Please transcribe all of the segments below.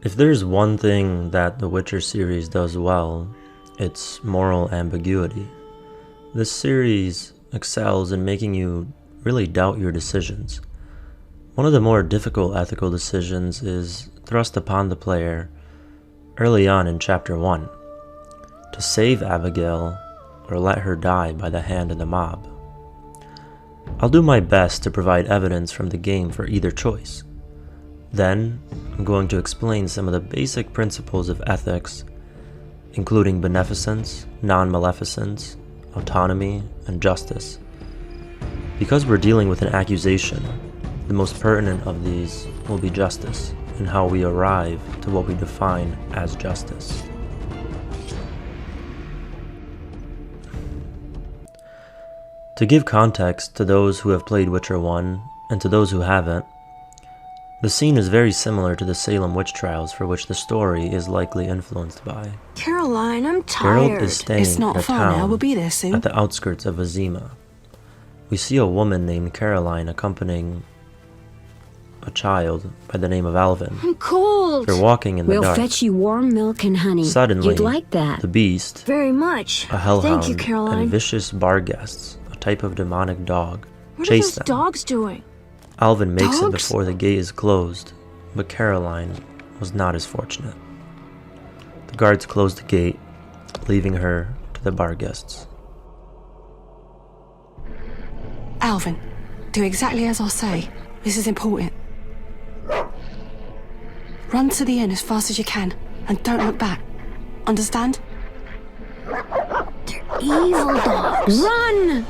If there's one thing that the Witcher series does well, it's moral ambiguity. This series excels in making you really doubt your decisions. One of the more difficult ethical decisions is thrust upon the player early on in Chapter 1, to save Abigail or let her die by the hand of the mob. I'll do my best to provide evidence from the game for either choice. Then, I'm going to explain some of the basic principles of ethics, including beneficence, non-maleficence, autonomy, and justice. Because we're dealing with an accusation, the most pertinent of these will be justice, and how we arrive to what we define as justice. To give context to those who have played Witcher 1 and to those who haven't, the scene is very similar to the Salem witch trials for which the story is likely influenced by. Caroline, I'm tired. Geralt is staying in a town we'll be there soon. at the outskirts of Vizima. We see a woman named Caroline accompanying a child by the name of Alvin. I'm cold. They're walking in the dark. We'll fetch you warm milk and honey. Suddenly, You'd like that. the beast, Very much. a hellhound, Thank you, Caroline. and vicious bar guests, a type of demonic dog, What are chase those them. dogs doing? Alvin makes it Dogs? before the gate is closed, but Caroline was not as fortunate. The guards closed the gate, leaving her to the bar guests. Alvin, do exactly as I say. This is important. Run to the inn as fast as you can, and don't look back. Understand? They're evil dogs. Run!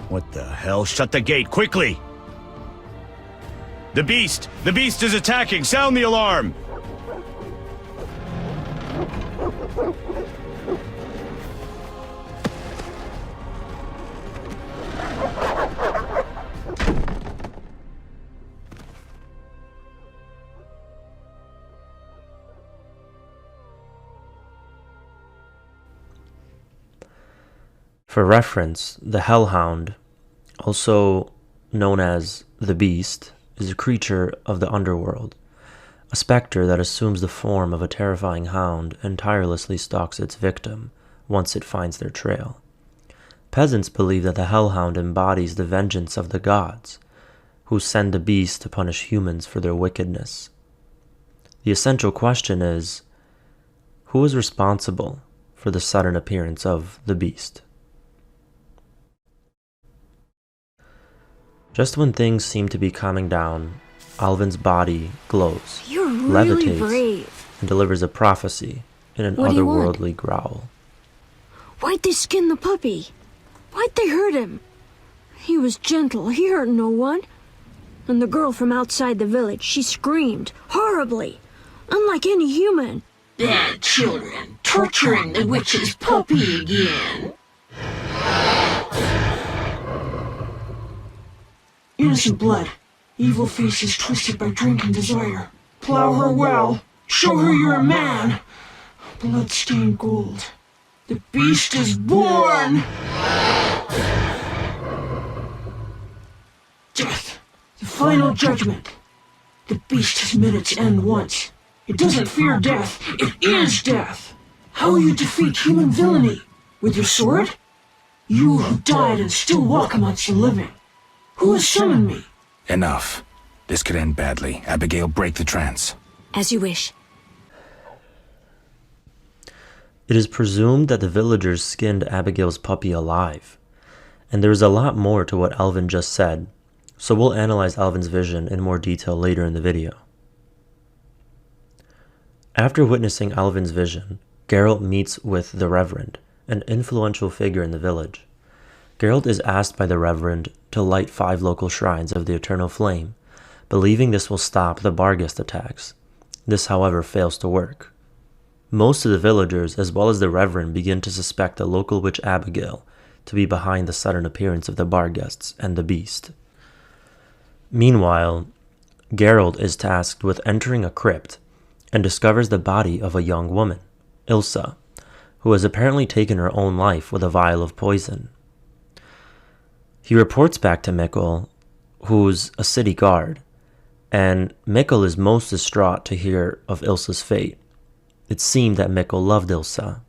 What the hell? Shut the gate, quickly! The beast! The beast is attacking! Sound the alarm! For reference, the Hellhound, also known as the Beast, is a creature of the underworld, a specter that assumes the form of a terrifying hound and tirelessly stalks its victim once it finds their trail. Peasants believe that the Hellhound embodies the vengeance of the gods, who send the beast to punish humans for their wickedness. The essential question is, who is responsible for the sudden appearance of the beast? Just when things seem to be calming down, Alvin's body glows, You're really levitates, brave. and delivers a prophecy in an What do you want? otherworldly growl. Why'd they skin the puppy? Why'd they hurt him? He was gentle. He hurt no one. And the girl from outside the village, she screamed horribly, unlike any human. Bad children torturing the witch's puppy again. Innocent blood. Evil faces twisted by drink and desire. Plow her well. Show her you're a man. Blood-stained gold. The beast is born! Death. The final judgment. The beast has met its end once. It doesn't fear death. It is death. How will you defeat human villainy? With your sword? You who died and still walk amongst the living. Who has summoned me? Enough. This could end badly. Abigail, break the trance. As you wish. It is presumed that the villagers skinned Abigail's puppy alive, and there is a lot more to what Alvin just said, so we'll analyze Alvin's vision in more detail later in the video. After witnessing Alvin's vision, Geralt meets with the Reverend, an influential figure in the village. Geralt is asked by the Reverend to light 5 local shrines of the Eternal Flame, believing this will stop the Barghest attacks. This, however, fails to work. Most of the villagers, as well as the Reverend, begin to suspect the local witch Abigail to be behind the sudden appearance of the Barghests and the Beast. Meanwhile, Geralt is tasked with entering a crypt and discovers the body of a young woman, Ilsa, who has apparently taken her own life with a vial of poison. He reports back to Mikkel, who's a city guard, and Mikkel is most distraught to hear of Ilsa's fate. It seemed that Mikkel loved Ilsa.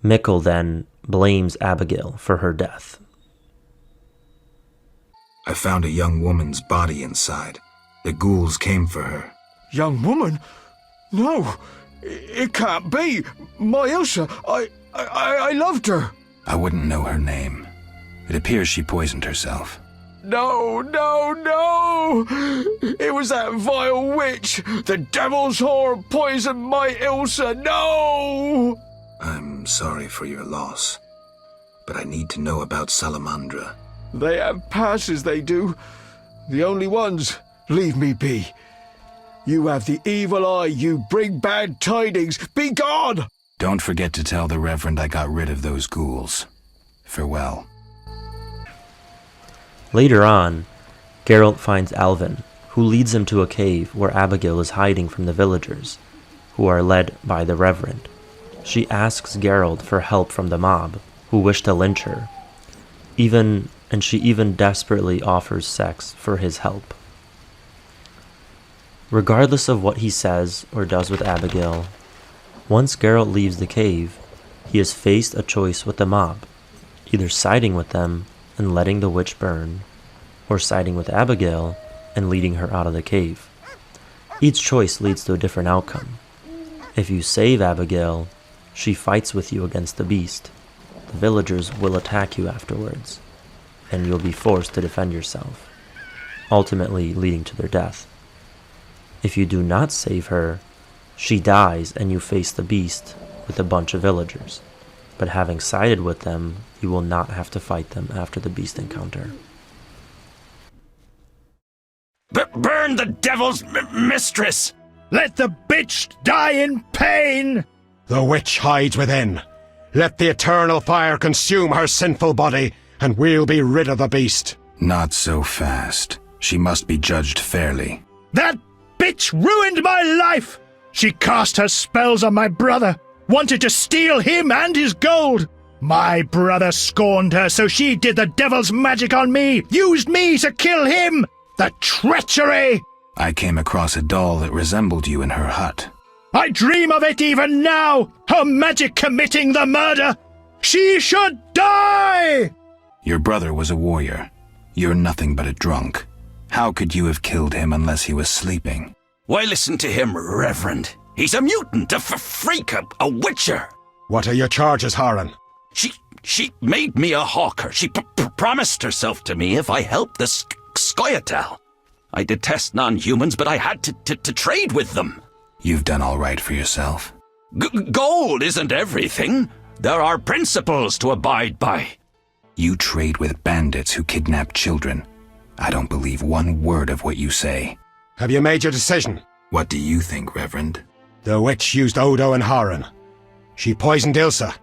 Mikkel then blames Abigail for her death. I found a young woman's body inside. The ghouls came for her. Young woman? No, it can't be. My Ilsa, I loved her. I wouldn't know her name. It appears she poisoned herself. No, no, no! It was that vile witch! The devil's whore poisoned my Ilsa! No! I'm sorry for your loss, but I need to know about Salamandra. They have passes, they do. The only ones. Leave me be. You have the evil eye, you bring bad tidings. Be gone! Don't forget to tell the Reverend I got rid of those ghouls. Farewell. Later on, Geralt finds Alvin, who leads him to a cave where Abigail is hiding from the villagers, who are led by the Reverend. She asks Geralt for help from the mob, who wish to lynch her. She even desperately offers sex for his help. Regardless of what he says or does with Abigail, once Geralt leaves the cave, he is faced a choice with the mob, either siding with them and letting the witch burn, or siding with Abigail and leading her out of the cave. Each choice leads to a different outcome. If you save Abigail, she fights with you against the beast. The villagers will attack you afterwards, and you'll be forced to defend yourself, ultimately leading to their death. If you do not save her, she dies and you face the beast with a bunch of villagers. But having sided with them, you will not have to fight them after the beast encounter. Burn the devil's mistress! Let the bitch die in pain! The witch hides within. Let the eternal fire consume her sinful body, and we'll be rid of the beast. Not so fast. She must be judged fairly. That bitch ruined my life! She cast her spells on my brother, wanted to steal him and his gold. My brother scorned her, so she did the devil's magic on me, used me to kill him! The treachery! I came across a doll that resembled you in her hut. I dream of it even now! Her magic committing the murder! She should die! Your brother was a warrior. You're nothing but a drunk. How could you have killed him unless he was sleeping? Why listen to him, Reverend? He's a mutant, a freak, a witcher. What are your charges, Haran? She made me a hawker. She promised herself to me if I helped the Scoia'tael. I detest non-humans, but I had to trade with them. You've done all right for yourself. Gold isn't everything. There are principles to abide by. You trade with bandits who kidnap children. I don't believe one word of what you say. Have you made your decision? What do you think, Reverend? The witch used Odo and Haran. She poisoned Ilsa.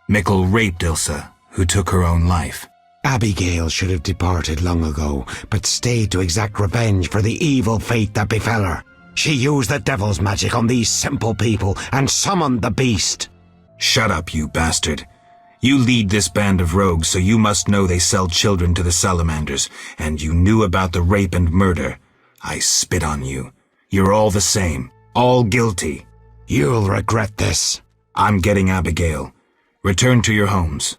Mikkel raped Ilsa, who took her own life. Abigail should have departed long ago, but stayed to exact revenge for the evil fate that befell her. She used the devil's magic on these simple people and summoned the beast. Shut up, you bastard. You lead this band of rogues, so you must know they sell children to the salamanders, and you knew about the rape and murder. I spit on you. You're all the same. All guilty. You'll regret this. I'm getting Abigail. Return to your homes.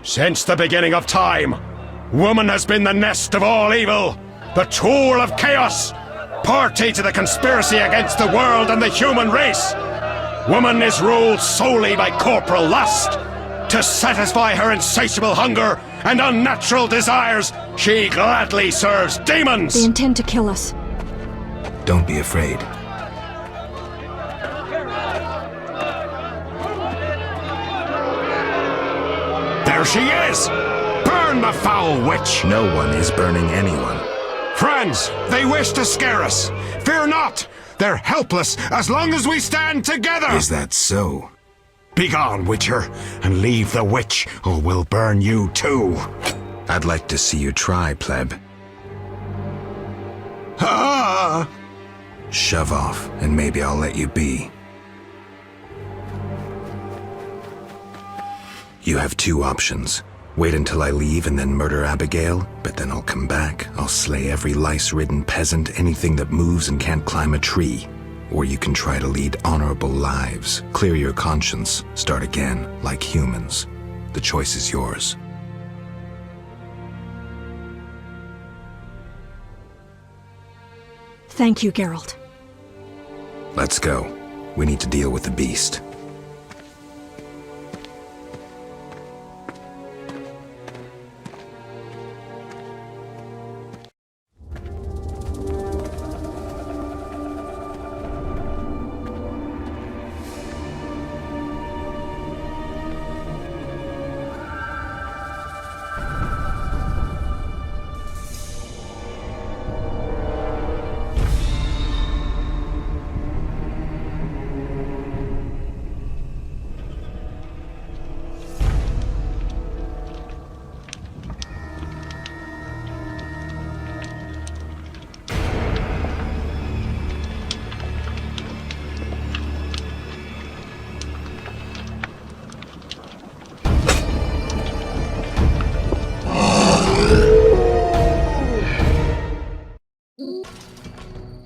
Since the beginning of time, woman has been the nest of all evil, the tool of chaos, party to the conspiracy against the world and the human race. Woman is ruled solely by corporal lust. To satisfy her insatiable hunger and unnatural desires, she gladly serves demons. They intend to kill us. Don't be afraid. There she is! Burn the foul witch! No one is burning anyone. Friends, they wish to scare us. Fear not! They're helpless as long as we stand together! Is that so? Begone, Witcher, and leave the witch, or we'll burn you too. I'd like to see you try, pleb. Shove off, and maybe I'll let you be. You have two options. Wait until I leave and then murder Abigail, but then I'll come back. I'll slay every lice-ridden peasant, anything that moves and can't climb a tree. Or you can try to lead honorable lives, clear your conscience, start again, like humans. The choice is yours. Thank you, Geralt. Let's go. We need to deal with the beast.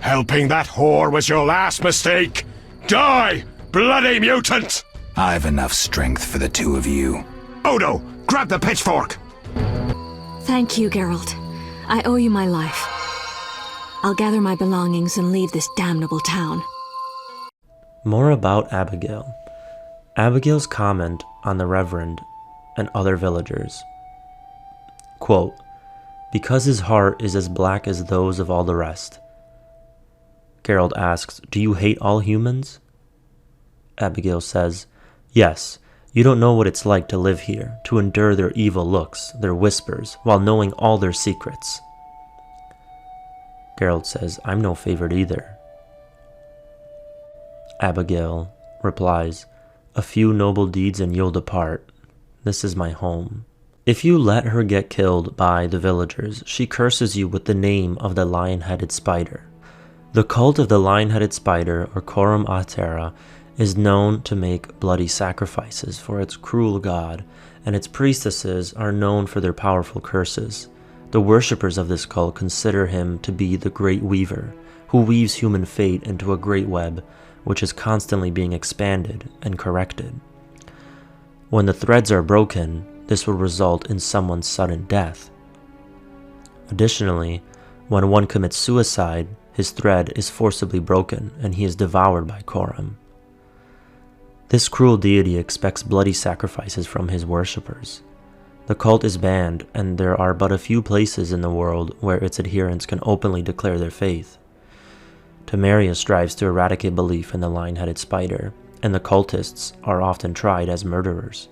Helping that whore was your last mistake! Die, bloody mutant! I've enough strength for the two of you. Odo, grab the pitchfork! Thank you, Geralt. I owe you my life. I'll gather my belongings and leave this damnable town. More about Abigail. Abigail's comment on the Reverend and other villagers. Quote, "Because his heart is as black as those of all the rest." Geralt asks, "Do you hate all humans?" Abigail says, "Yes, you don't know what it's like to live here, to endure their evil looks, their whispers, while knowing all their secrets." Geralt says, "I'm no favorite either." Abigail replies, "A few noble deeds and you'll depart. This is my home." If you let her get killed by the villagers, she curses you with the name of the lion-headed spider. The cult of the lion-headed spider, or Coram Atera, is known to make bloody sacrifices for its cruel god, and its priestesses are known for their powerful curses. The worshippers of this cult consider him to be the Great Weaver, who weaves human fate into a great web, which is constantly being expanded and corrected. When the threads are broken, this will result in someone's sudden death. Additionally, when one commits suicide, his thread is forcibly broken and he is devoured by Coram. This cruel deity expects bloody sacrifices from his worshippers. The cult is banned, and there are but a few places in the world where its adherents can openly declare their faith. Temeria strives to eradicate belief in the lion-headed spider, and the cultists are often tried as murderers.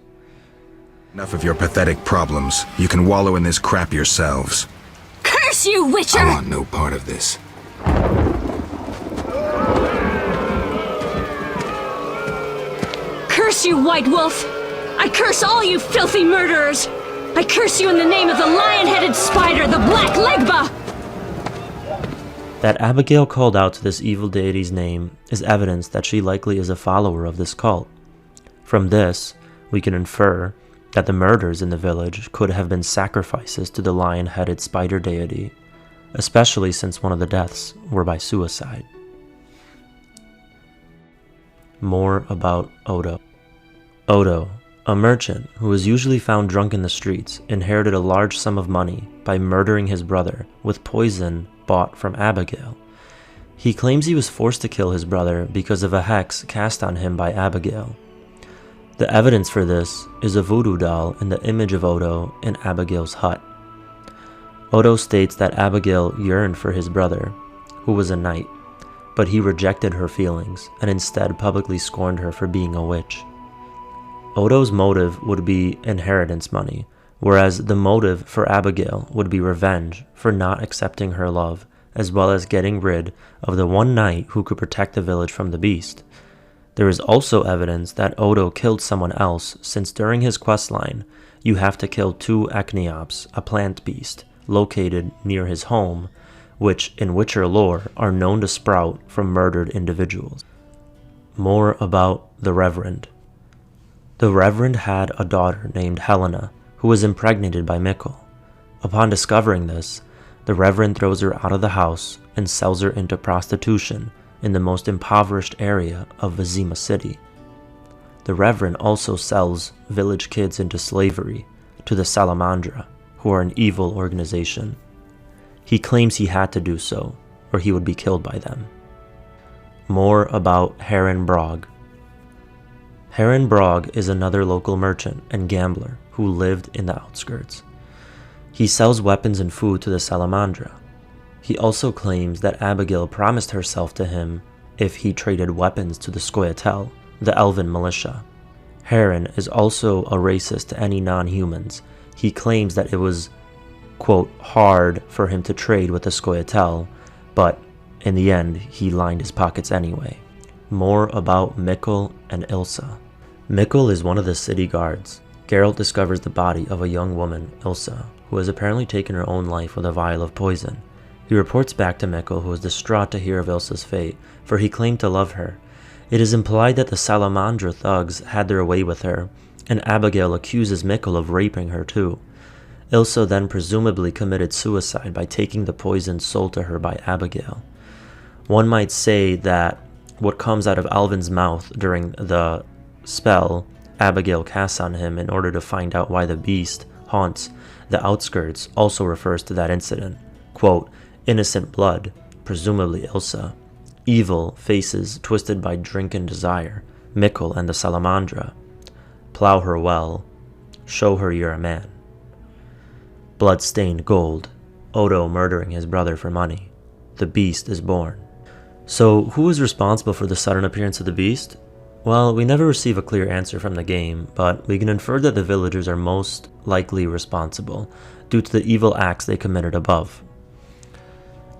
Enough of your pathetic problems. You can wallow in this crap yourselves. Curse you, Witcher! I want no part of this. Curse you, White Wolf! I curse all you filthy murderers! I curse you in the name of the lion-headed spider, the Black Legba! That Abigail called out to this evil deity's name is evidence that she likely is a follower of this cult. From this, we can infer that the murders in the village could have been sacrifices to the lion-headed spider deity, especially since one of the deaths were by suicide. More about Odo. Odo, a merchant who was usually found drunk in the streets, inherited a large sum of money by murdering his brother with poison bought from Abigail. He claims he was forced to kill his brother because of a hex cast on him by Abigail. The evidence for this is a voodoo doll in the image of Odo in Abigail's hut. Odo states that Abigail yearned for his brother, who was a knight, but he rejected her feelings and instead publicly scorned her for being a witch. Odo's motive would be inheritance money, whereas the motive for Abigail would be revenge for not accepting her love, as well as getting rid of the one knight who could protect the village from the beast. There is also evidence that Odo killed someone else, since during his questline, you have to kill 2 Echniops, a plant beast, located near his home, which in Witcher lore are known to sprout from murdered individuals. More about the Reverend. The Reverend had a daughter named Helena, who was impregnated by Mikkel. Upon discovering this, the Reverend throws her out of the house and sells her into prostitution in the most impoverished area of Vizima City. The Reverend also sells village kids into slavery to the Salamandra, who are an evil organization. He claims he had to do so, or he would be killed by them. More about Heron Brog. Heron Brog is another local merchant and gambler who lived in the outskirts. He sells weapons and food to the Salamandra. He also claims that Abigail promised herself to him if he traded weapons to the Scoia'tael, the elven militia. Heron is also a racist to any non-humans. He claims that it was, quote, hard for him to trade with the Scoia'tael, but in the end, he lined his pockets anyway. More about Mikkel and Ilsa. Mikkel is one of the city guards. Geralt discovers the body of a young woman, Ilsa, who has apparently taken her own life with a vial of poison. He reports back to Mikkel, who is distraught to hear of Ilsa's fate, for he claimed to love her. It is implied that the Salamandra thugs had their way with her, and Abigail accuses Mikkel of raping her too. Ilsa then presumably committed suicide by taking the poison sold to her by Abigail. One might say that what comes out of Alvin's mouth during the spell Abigail casts on him in order to find out why the beast haunts the outskirts also refers to that incident. Quote, innocent blood, presumably Ilsa. Evil faces twisted by drink and desire, Mikkel and the Salamandra. Plow her well, show her you're a man. Blood-stained gold, Odo murdering his brother for money. The beast is born. So who is responsible for the sudden appearance of the beast? Well, we never receive a clear answer from the game, but we can infer that the villagers are most likely responsible due to the evil acts they committed above.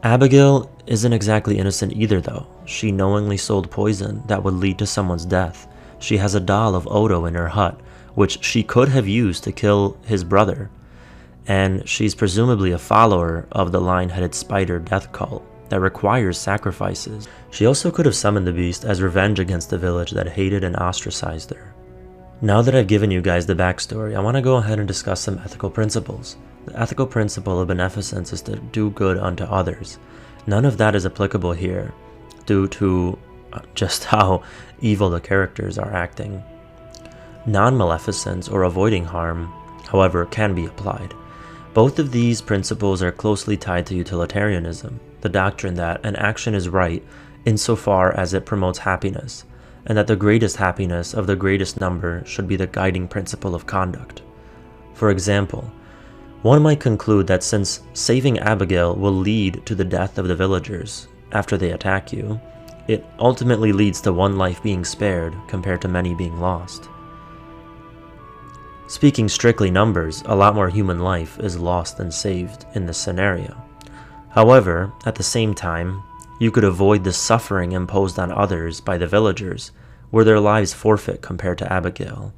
Abigail isn't exactly innocent either though. She knowingly sold poison that would lead to someone's death. She has a doll of Odo in her hut, which she could have used to kill his brother. And she's presumably a follower of the lion-headed spider death cult that requires sacrifices. She also could have summoned the beast as revenge against the village that hated and ostracized her. Now that I've given you guys the backstory, I want to go ahead and discuss some ethical principles. The ethical principle of beneficence is to do good unto others. None of that is applicable here due to just how evil the characters are acting. Non-maleficence or avoiding harm, however, can be applied. Both of these principles are closely tied to utilitarianism, the doctrine that an action is right insofar as it promotes happiness, and that the greatest happiness of the greatest number should be the guiding principle of conduct. For example, one might conclude that since saving Abigail will lead to the death of the villagers after they attack you, it ultimately leads to one life being spared compared to many being lost. Speaking strictly numbers, a lot more human life is lost than saved in this scenario. However, at the same time, you could avoid the suffering imposed on others by the villagers, were their lives forfeit compared to Abigail.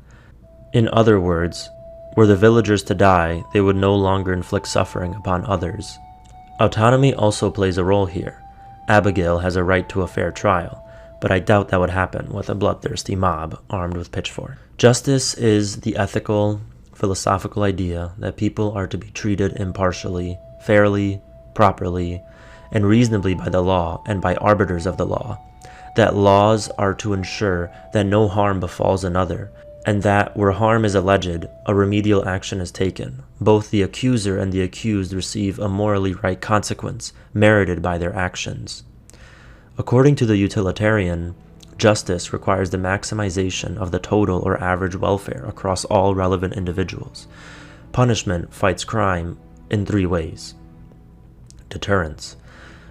In other words, were the villagers to die, they would no longer inflict suffering upon others. Autonomy also plays a role here. Abigail has a right to a fair trial, but I doubt that would happen with a bloodthirsty mob armed with pitchforks. Justice is the ethical, philosophical idea that people are to be treated impartially, fairly, properly, and reasonably by the law and by arbiters of the law, that laws are to ensure that no harm befalls another, and that where harm is alleged, a remedial action is taken. Both the accuser and the accused receive a morally right consequence merited by their actions. According to the utilitarian, justice requires the maximization of the total or average welfare across all relevant individuals. Punishment fights crime in 3 ways. Deterrence.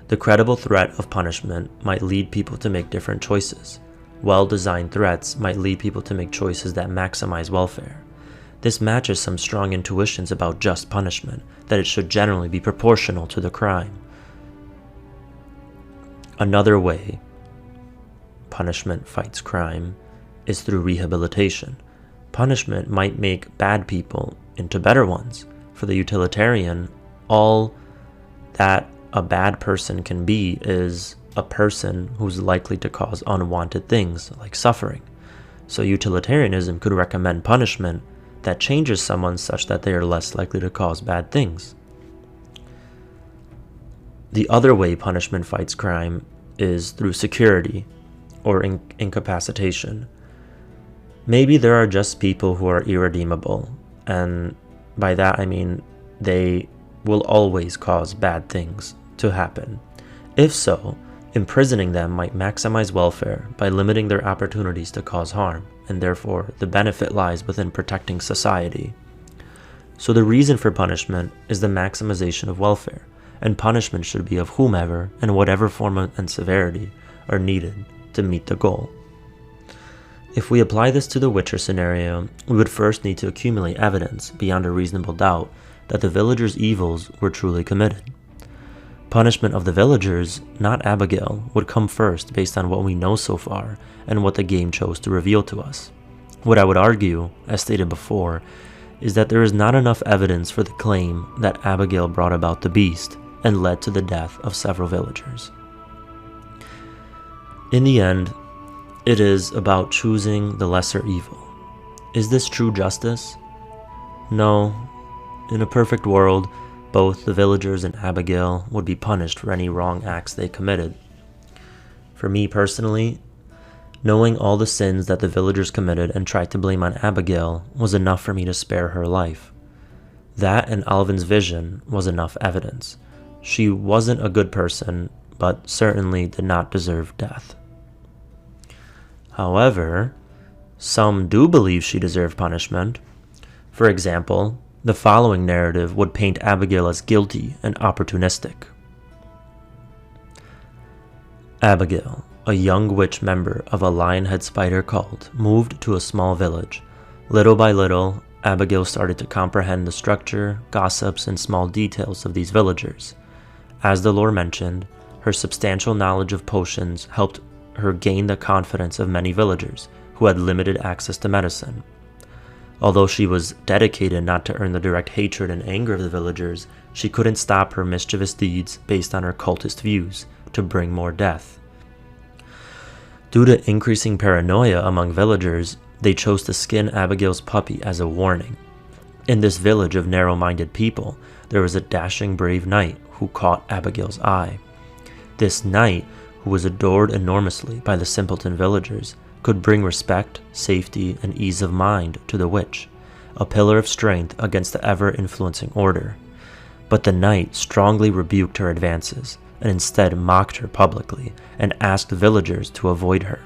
The credible threat of punishment might lead people to make different choices. Well-designed threats might lead people to make choices that maximize welfare. This matches some strong intuitions about just punishment, that it should generally be proportional to the crime. Another way punishment fights crime is through rehabilitation. Punishment might make bad people into better ones. For the utilitarian, all that a bad person can be is a person who's likely to cause unwanted things like suffering. So utilitarianism could recommend punishment that changes someone such that they are less likely to cause bad things. The other way punishment fights crime is through security or incapacitation. Maybe there are just people who are irredeemable, and by that I mean they will always cause bad things to happen. If so, imprisoning them might maximize welfare by limiting their opportunities to cause harm, and therefore the benefit lies within protecting society. So the reason for punishment is the maximization of welfare, and punishment should be of whomever and whatever form and severity are needed to meet the goal. If we apply this to the Witcher scenario, we would first need to accumulate evidence beyond a reasonable doubt that the villagers' evils were truly committed. Punishment of the villagers, not Abigail, would come first based on what we know so far and what the game chose to reveal to us. What I would argue, as stated before, is that there is not enough evidence for the claim that Abigail brought about the beast and led to the death of several villagers. In the end, it is about choosing the lesser evil. Is this true justice? No. In a perfect world, both the villagers and Abigail would be punished for any wrong acts they committed. For me personally, knowing all the sins that the villagers committed and tried to blame on Abigail was enough for me to spare her life. That and Alvin's vision was enough evidence. She wasn't a good person, but certainly did not deserve death. However, some do believe she deserved punishment. For example, the following narrative would paint Abigail as guilty and opportunistic. Abigail, a young witch member of a lionhead spider cult, moved to a small village. Little by little, Abigail started to comprehend the structure, gossips, and small details of these villagers. As the lore mentioned, her substantial knowledge of potions helped her gain the confidence of many villagers who had limited access to medicine. Although she was dedicated not to earn the direct hatred and anger of the villagers, she couldn't stop her mischievous deeds based on her cultist views to bring more death. Due to increasing paranoia among villagers, they chose to skin Abigail's puppy as a warning. In this village of narrow-minded people, there was a dashing brave knight who caught Abigail's eye. This knight, who was adored enormously by the simpleton villagers, could bring respect, safety, and ease of mind to the witch, a pillar of strength against the ever-influencing order. But the knight strongly rebuked her advances, and instead mocked her publicly and asked villagers to avoid her.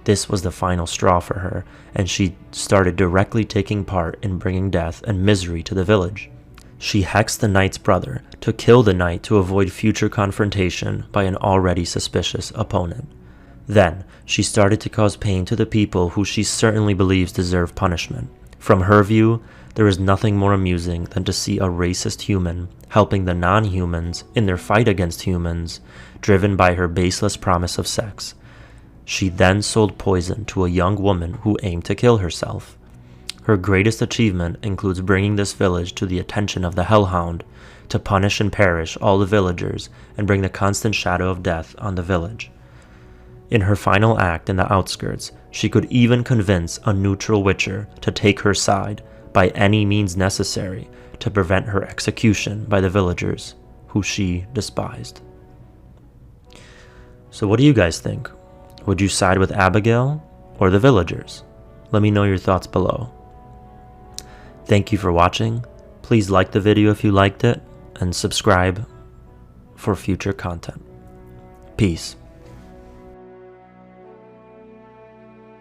This was the final straw for her, and she started directly taking part in bringing death and misery to the village. She hexed the knight's brother to kill the knight to avoid future confrontation by an already suspicious opponent. Then, she started to cause pain to the people who she certainly believes deserve punishment. From her view, there is nothing more amusing than to see a racist human helping the non-humans in their fight against humans, driven by her baseless promise of sex. She then sold poison to a young woman who aimed to kill herself. Her greatest achievement includes bringing this village to the attention of the Hellhound to punish and perish all the villagers and bring the constant shadow of death on the village. In her final act in the outskirts, she could even convince a neutral witcher to take her side by any means necessary to prevent her execution by the villagers who she despised. So what do you guys think? Would you side with Abigail or the villagers? Let me know your thoughts below. Thank you for watching. Please like the video if you liked it and subscribe for future content. Peace.